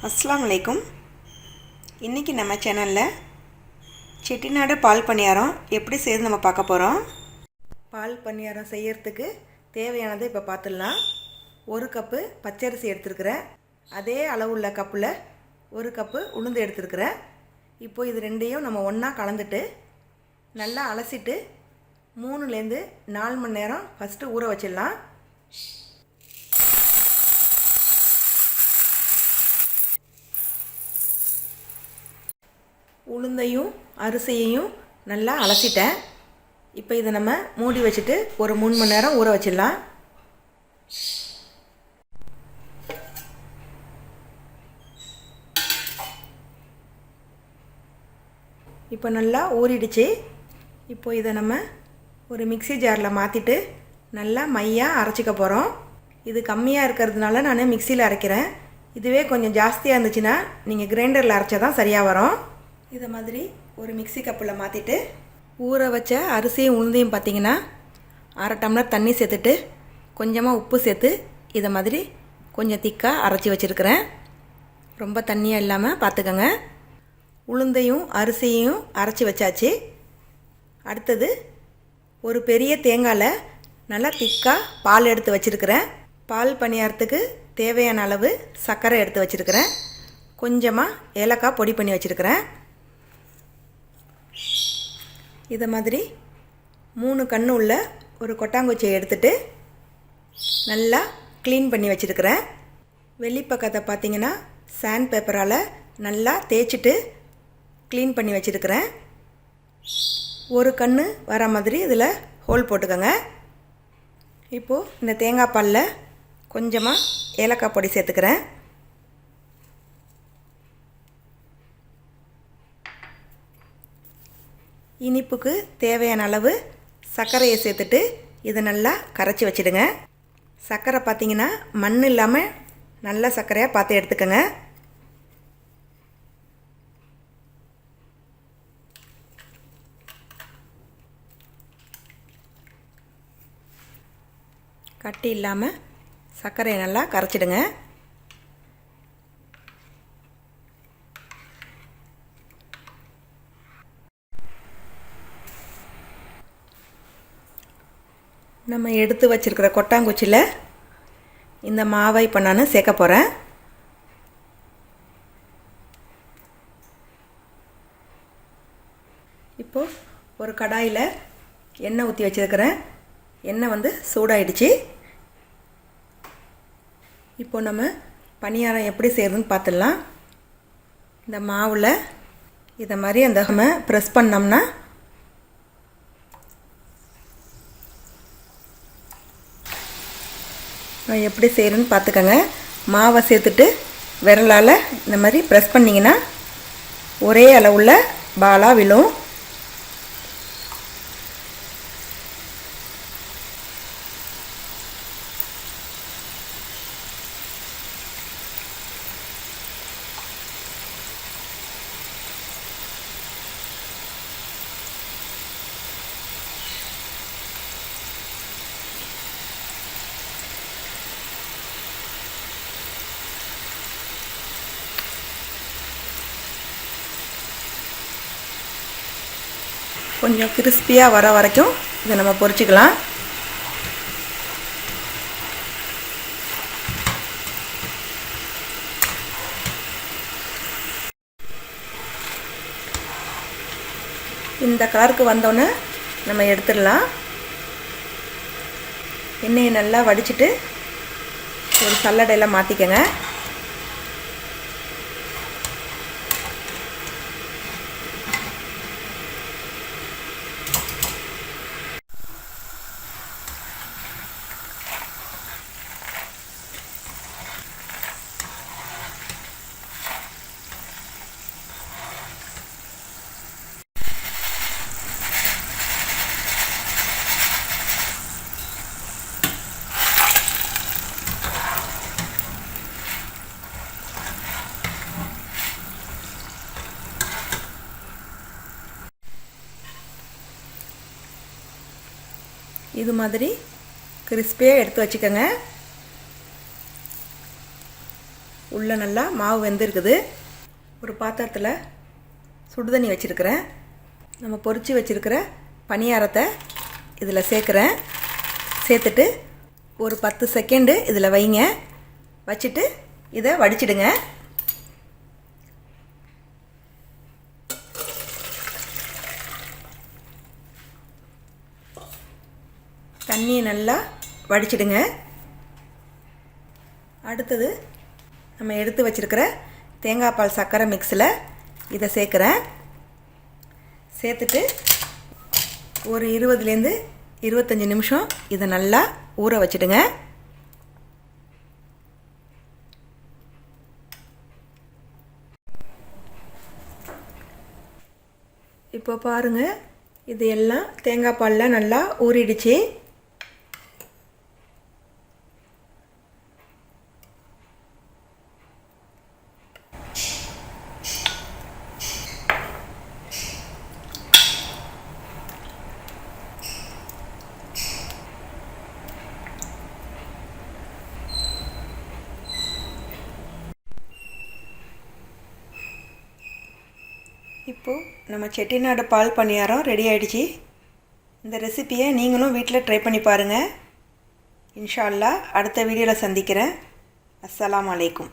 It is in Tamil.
அஸ்ஸலாமு அலைக்கும். இன்றைக்கி நம்ம சேனலில் செட்டிநாடு பால் பணியாரம் எப்படி செய்யுது நம்ம பார்க்க போகிறோம். பால் பணியாரம் செய்யறதுக்கு தேவையானதை இப்போ பார்த்துடலாம். 1 கப்பு பச்சரிசி எடுத்துருக்கிறேன். அதே அளவுள்ள கப்பில் 1 கப்பு உளுந்து எடுத்துருக்கிறேன். இப்போ இது ரெண்டையும் நம்ம ஒன்றா கலந்துட்டு நல்லா அலசிட்டு 3லேருந்து 4 மணி நேரம் ஃபஸ்ட்டு ஊற வச்சிடலாம். உளுந்தையும் அரிசியையும் நல்லா அலசிட்டேன். இப்போ இதை நம்ம மூடி வச்சுட்டு ஒரு 3 மணி நேரம் ஊற வச்சிடலாம். இப்போ நல்லா ஊறிடுச்சு. இப்போ இதை நம்ம ஒரு மிக்ஸி ஜாரில் மாற்றிட்டு நல்லா மையாக அரைச்சிக்க போகிறோம். இது கம்மியாக இருக்கிறதுனால நான் மிக்சியில் அரைக்கிறேன். இதுவே கொஞ்சம் ஜாஸ்தியாக இருந்துச்சுன்னா நீங்கள் கிரைண்டரில் அரைச்சா தான் சரியாக வரும். இதை மாதிரி ஒரு மிக்ஸி கப்பில் மாற்றிட்டு ஊற வச்ச அரிசியும் உளுந்தையும் பார்த்திங்கன்னா 1/2 டம்ளர் தண்ணி சேர்த்துட்டு கொஞ்சமாக உப்பு சேர்த்து இதை மாதிரி கொஞ்சம் திக்காக அரைச்சி வச்சுருக்கிறேன். ரொம்ப தண்ணியாக இல்லாமல் பார்த்துக்கோங்க. உளுந்தையும் அரிசியையும் அரைச்சி வச்சாச்சு. அடுத்தது ஒரு பெரிய தேங்காயில் நல்லா திக்காக பால் எடுத்து வச்சுருக்கிறேன். பால் பணியாரத்துக்கு தேவையான அளவு சர்க்கரை எடுத்து வச்சுருக்கிறேன். கொஞ்சமாக ஏலக்காய் பொடி பண்ணி வச்சுருக்கிறேன். இதை மாதிரி 3 கன்று உள்ள ஒரு கொட்டாங்குச்சியை எடுத்துட்டு நல்லா க்ளீன் பண்ணி வச்சுருக்கிறேன். வெளிப்பக்கத்தை பார்த்திங்கன்னா சாண்ட் பேப்பரால் நல்லா தேய்ச்சிட்டு க்ளீன் பண்ணி வச்சுருக்கிறேன். ஒரு கன்று வர மாதிரி இதில் ஹோல் போட்டுக்கோங்க. இப்போது இந்த தேங்காய் பாலில் கொஞ்சமாக ஏலக்காய் பொடி சேர்த்துக்கிறேன். இனிப்புக்கு தேவையான அளவு சர்க்கரையை சேர்த்துட்டு இதை நல்லா கரைச்சி வச்சுடுங்க. சர்க்கரை பார்த்திங்கன்னா மண் இல்லாமல் நல்ல சர்க்கரையாக பார்த்து எடுத்துக்கோங்க. கட்டி இல்லாமல் சர்க்கரையை நல்லா கரைச்சிடுங்க. நம்ம எடுத்து வச்சுருக்கிற கொட்டாங்குச்சியில் இந்த மாவை இப்போ நான் சேர்க்க போகிறேன். இப்போது ஒரு கடாயில் எண்ணெய் ஊற்றி வச்சுருக்கிறேன். எண்ணெய் சூடாயிடுச்சு. இப்போ நம்ம பணியாரம் எப்படி செய்யறதுன்னு பார்த்துடலாம். இந்த மாவில் இதை மாதிரி அந்த நம்ம ப்ரெஸ் பண்ணோம்னா எப்படி செய்யணும்னு பார்த்துக்கோங்க. மாவை சேர்த்துட்டு விரலால் இந்த மாதிரி ப்ரெஸ் பண்ணிங்கன்னா ஒரே அளவுள்ள பாலாக விழும். கொஞ்சம் கிறிஸ்பியாக வர வரைக்கும் இதை நம்ம பொரிச்சிக்கலாம். இந்த கலருக்கு வந்தோன்னே நம்ம எடுத்துடலாம். எண்ணெயை நல்லா வடிச்சிட்டு ஒரு சல்லடையில் மாற்றிக்கங்க. இது மாதிரி கிறிஸ்பியாக எடுத்து வச்சுக்கோங்க. உள்ளே நல்லா மாவு வெந்திருக்குது. ஒரு பாத்திரத்தில் சுடுதண்ணி வச்சுருக்கிறேன். நம்ம பொரித்து வச்சுருக்கிற பணியாரத்தை இதில் சேர்க்குறேன். சேர்த்துட்டு ஒரு 10 செகண்டு இதில் வைங்க. வச்சுட்டு இதை வடிச்சிடுங்க. தண்ணியை நல்லா வடிச்சிடுங்க. அடுத்தது நம்ம எடுத்து வச்சுருக்கிற தேங்காய் பால் சர்க்கரை மிக்ஸில் இதை சேர்க்குறேன். சேர்த்துட்டு ஒரு 20லேருந்து 25 நிமிஷம் இதை நல்லா ஊற வச்சுடுங்க. இப்போ பாருங்கள், இது எல்லாம் தேங்காய் பாலில் நல்லா ஊறிடுச்சு. இப்போது நம்ம செட்டிநாடு பால் பணியாரம் ரெடி ஆகிடுச்சு. இந்த ரெசிப்பியை நீங்களும் வீட்டில் ட்ரை பண்ணி பாருங்கள். இன்ஷா அல்லாஹ் அடுத்த வீடியோவில் சந்திக்கிறேன். அஸ்ஸலாமு அலைக்கும்.